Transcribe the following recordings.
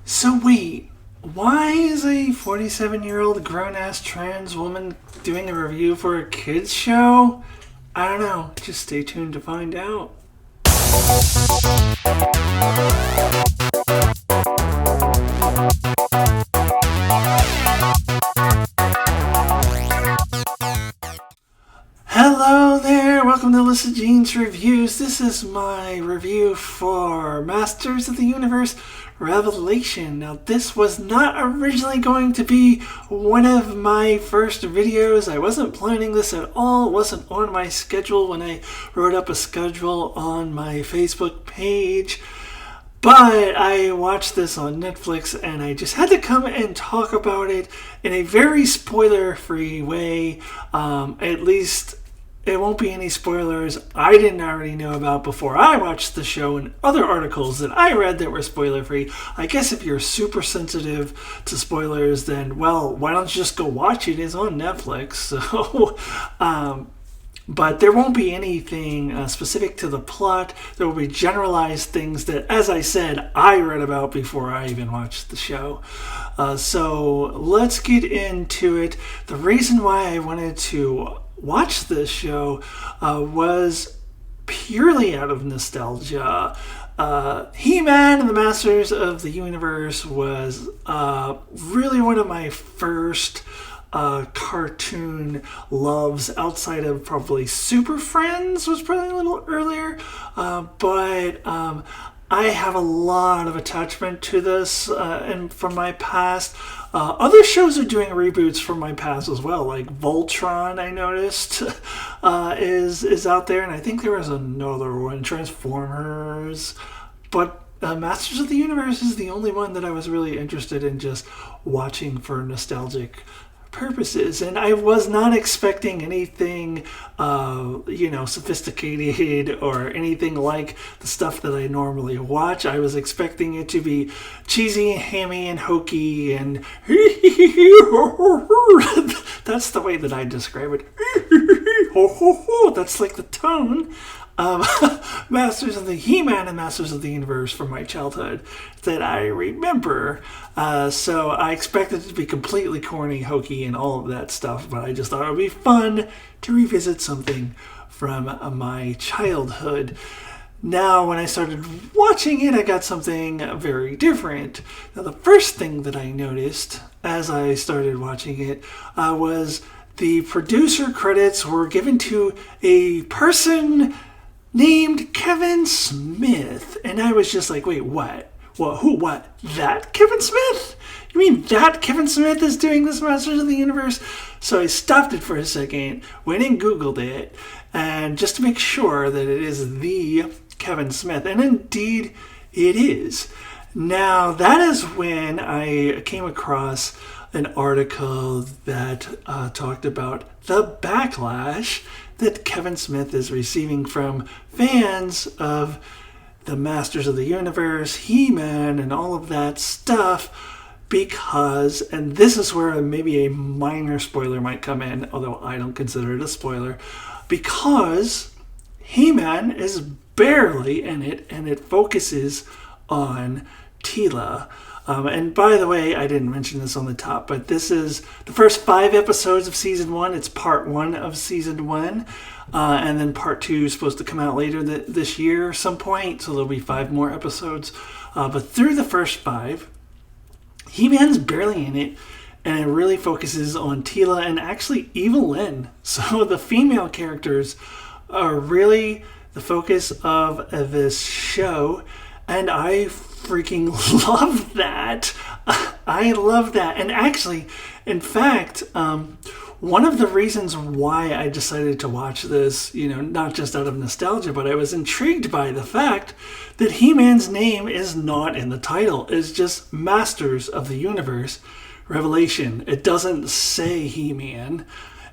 So wait, why is a 47-year-old grown-ass trans woman doing a review for a kids show? I don't know. Just stay tuned to find out. Hello there, welcome to Alyssa Jean's Reviews. This is my review for Masters of the Universe Revelation. Now, this was not originally going to be one of my first videos. I wasn't planning this at all. It wasn't on my schedule when I wrote up a schedule on my Facebook page. But I watched this on Netflix and I just had to come and talk about it in a very spoiler-free way. At least it won't be any spoilers I didn't already know about before I watched the show and other articles that I read that were spoiler-free. I guess if you're super sensitive to spoilers, then, well, why don't you just go watch it? It's on Netflix. So, but there won't be anything specific to the plot. There will be generalized things that, as I said, I read about before I even watched the show. So let's get into it. The reason why I wanted to watch this show was purely out of nostalgia. He-Man and the Masters of the Universe was really one of my first cartoon loves outside of probably Super Friends was probably a little earlier, but I have a lot of attachment to this and from my past. Other shows are doing reboots from my past as well, like Voltron I noticed is out there, and I think there was another one, Transformers, but Masters of the Universe is the only one that I was really interested in just watching for nostalgic purposes, and I was not expecting anything sophisticated or anything like the stuff that I normally watch. I was expecting it to be cheesy, hammy, and hokey, and that's the way that I describe it. That's like the tone of Masters of the He-Man and Masters of the Universe from my childhood that I remember. So I expected it to be completely corny, hokey, and all of that stuff, but I just thought it would be fun to revisit something from my childhood. Now, when I started watching it, I got something very different. Now, the first thing that I noticed as I started watching it was the producer credits were given to a person named Kevin Smith. And I was just like, wait, what? Well, who, what? That Kevin Smith? You mean that Kevin Smith is doing this Masters of the Universe? So I stopped it for a second, went and Googled it, and just to make sure that it is the Kevin Smith. And indeed, it is. Now, that is when I came across an article that talked about the backlash that Kevin Smith is receiving from fans of the Masters of the Universe, He-Man, and all of that stuff, because, and this is where maybe a minor spoiler might come in, although I don't consider it a spoiler, because He-Man is barely in it, and it focuses on Teela. And by the way, I didn't mention this on the top, but this is the first 5 episodes of season 1. It's part 1 of season 1. And then part 2 is supposed to come out later this year some point, so there'll be 5 more episodes. But through the first 5, He-Man's barely in it, and it really focuses on Teela and actually Evelyn. So the female characters are really the focus of this show, and I freaking love that. I love that. And actually, in fact, one of the reasons why I decided to watch this, not just out of nostalgia, but I was intrigued by the fact that He-Man's name is not in the title. It's just Masters of the Universe Revelation. It doesn't say He-Man.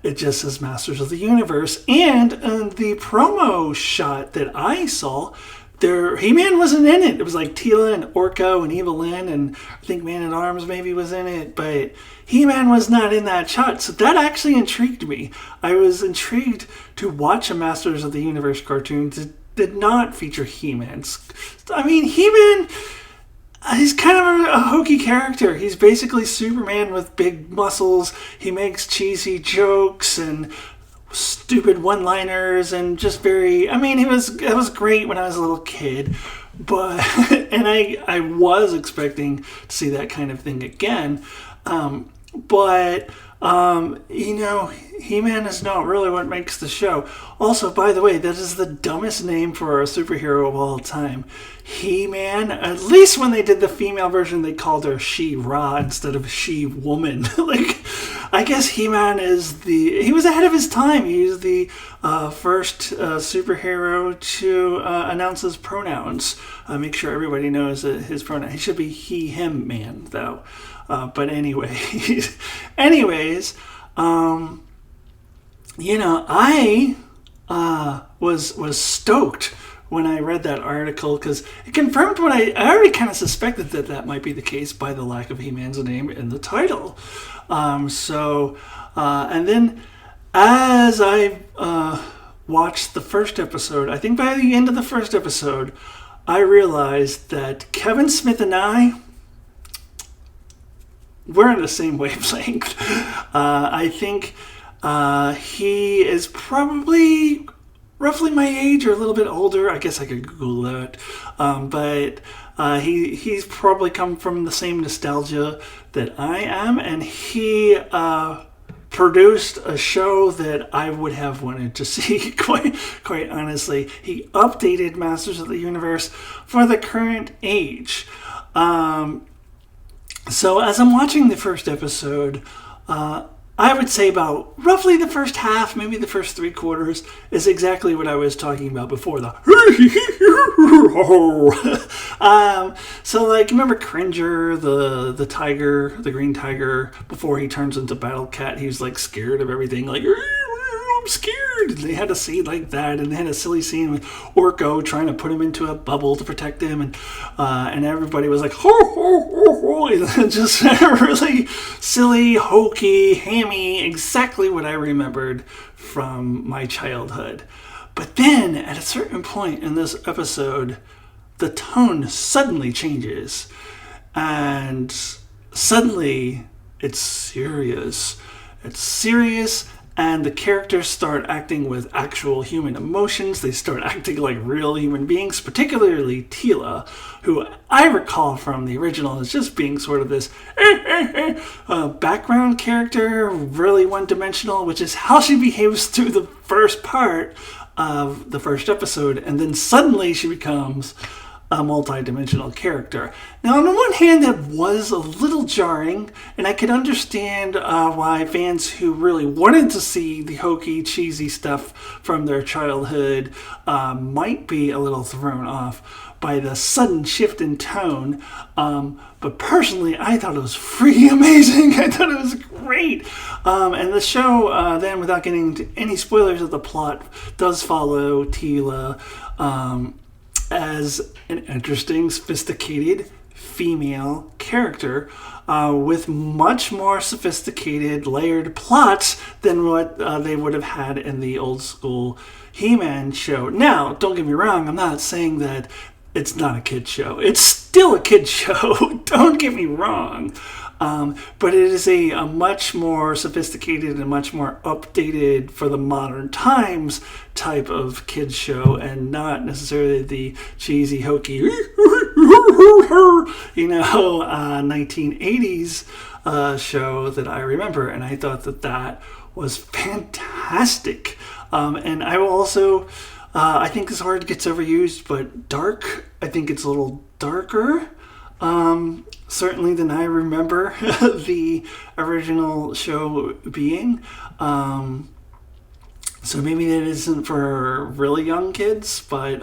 It just says Masters of the Universe. And the promo shot that I saw, He-Man wasn't in it. It was like Teela and Orko and Evelyn, and I think Man-at-Arms maybe was in it, but He-Man was not in that shot, so that actually intrigued me. I was intrigued to watch a Masters of the Universe cartoon that did not feature He-Man. I mean, He-Man He's kind of a hokey character. He's basically Superman with big muscles. He makes cheesy jokes and stupid one-liners and just very. I mean, it was great when I was a little kid, but and I was expecting to see that kind of thing again, but. He-Man is not really what makes the show. Also, by the way, that is the dumbest name for a superhero of all time. He-Man, at least when they did the female version, they called her She-Ra instead of She-Woman. I guess He-Man he was ahead of his time. He was the first superhero to announce his pronouns. Make sure everybody knows his pronoun. He should be he, him, man, though. But anyways, I was stoked when I read that article because it confirmed what I already kind of suspected that might be the case by the lack of He-Man's name in the title. And then as I watched the first episode, I think by the end of the first episode, I realized that Kevin Smith and I, we're on the same wavelength. I think he is probably roughly my age or a little bit older. I guess I could Google that. But he's probably come from the same nostalgia that I am. And he produced a show that I would have wanted to see, quite honestly. He updated Masters of the Universe for the current age. So as I'm watching the first episode, I would say about roughly the first half, maybe the first 3/4 is exactly what I was talking about before. So remember Cringer, the tiger, the green tiger, before he turns into Battle Cat, he was scared of everything, I'm scared. And they had a scene like that, and they had a silly scene with Orko trying to put him into a bubble to protect him, and everybody was like, ho, ho, ho, ho. Just really silly, hokey, hammy, exactly what I remembered from my childhood. But then, at a certain point in this episode, the tone suddenly changes, and suddenly it's serious. And the characters start acting with actual human emotions. They start acting like real human beings, particularly Teela, who I recall from the original as just being sort of this background character, really one-dimensional, which is how she behaves through the first part of the first episode. And then suddenly she becomes a multi-dimensional character. Now, on the one hand, that was a little jarring, and I could understand why fans who really wanted to see the hokey, cheesy stuff from their childhood might be a little thrown off by the sudden shift in tone. But personally, I thought it was freaking amazing. I thought it was great. And the show, then, without getting into any spoilers of the plot, does follow Teela as an interesting, sophisticated female character with much more sophisticated, layered plots than what they would have had in the old school He-Man show. Now, don't get me wrong, I'm not saying that it's not a kid's show. It's still a kid's show, don't get me wrong. But it is a much more sophisticated and much more updated for the modern times type of kids show, and not necessarily the cheesy, hokey, 1980s show that I remember. And I thought that was fantastic. And I will also, I think this word gets overused, but dark, I think it's a little darker. Certainly than I remember the original show being. So maybe that isn't for really young kids, but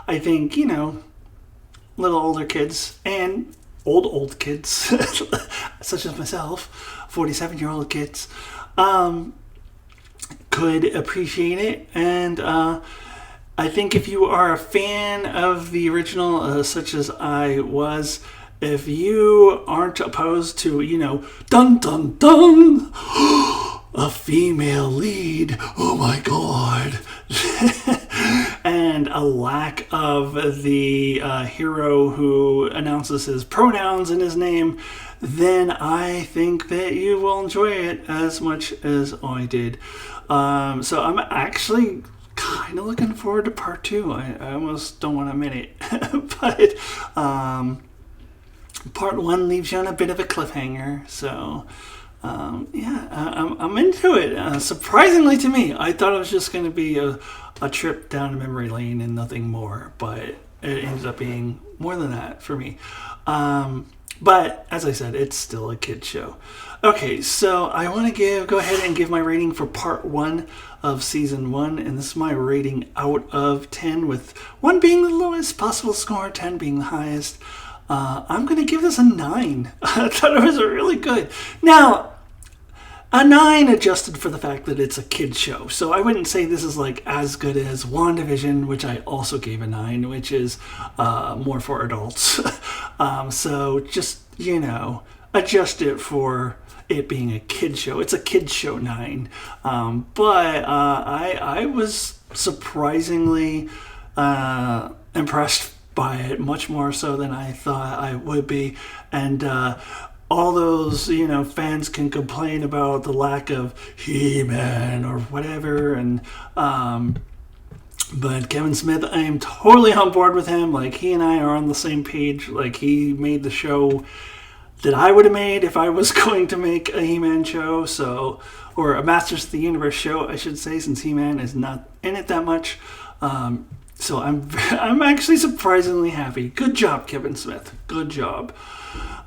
I think, little older kids and old kids, such as myself, 47-year-old kids, could appreciate it. And I think if you are a fan of the original, such as I was, if you aren't opposed to, dun dun dun, a female lead. Oh my god. And a lack of the hero who announces his pronouns in his name, then I think that you will enjoy it as much as I did. So I'm actually kind of looking forward to part two. I almost don't want to admit it. But part one leaves you on a bit of a cliffhanger. So I'm into it. Surprisingly to me, I thought it was just going to be a trip down memory lane and nothing more, but it ended up being more than that for me. But as I said, it's still a kid's show. Okay, so I want to go ahead and give my rating for part one of season one, and this is my rating out of 10, with 1 being the lowest possible score, 10 being the highest. I'm going to give this a 9. I thought it was really good. Now, a 9 adjusted for the fact that it's a kid's show. So I wouldn't say this is like as good as WandaVision, which I also gave a 9, which is more for adults. So just, adjust it for it being a kid's show. It's a kid's show 9. But I was surprisingly impressed by it, much more so than I thought I would be. And all those, fans can complain about the lack of He-Man or whatever, and but Kevin Smith, I am totally on board with him. Like, he and I are on the same page. Like, he made the show that I would have made if I was going to make a He-Man show, or a Masters of the Universe show, I should say, since He-Man is not in it that much. So I'm actually surprisingly happy. Good job, Kevin Smith. Good job.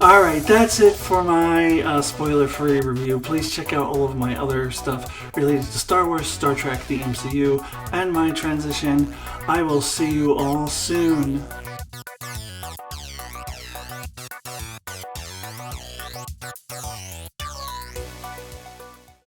All right, that's it for my spoiler-free review. Please check out all of my other stuff related to Star Wars, Star Trek, the MCU, and my transition. I will see you all soon.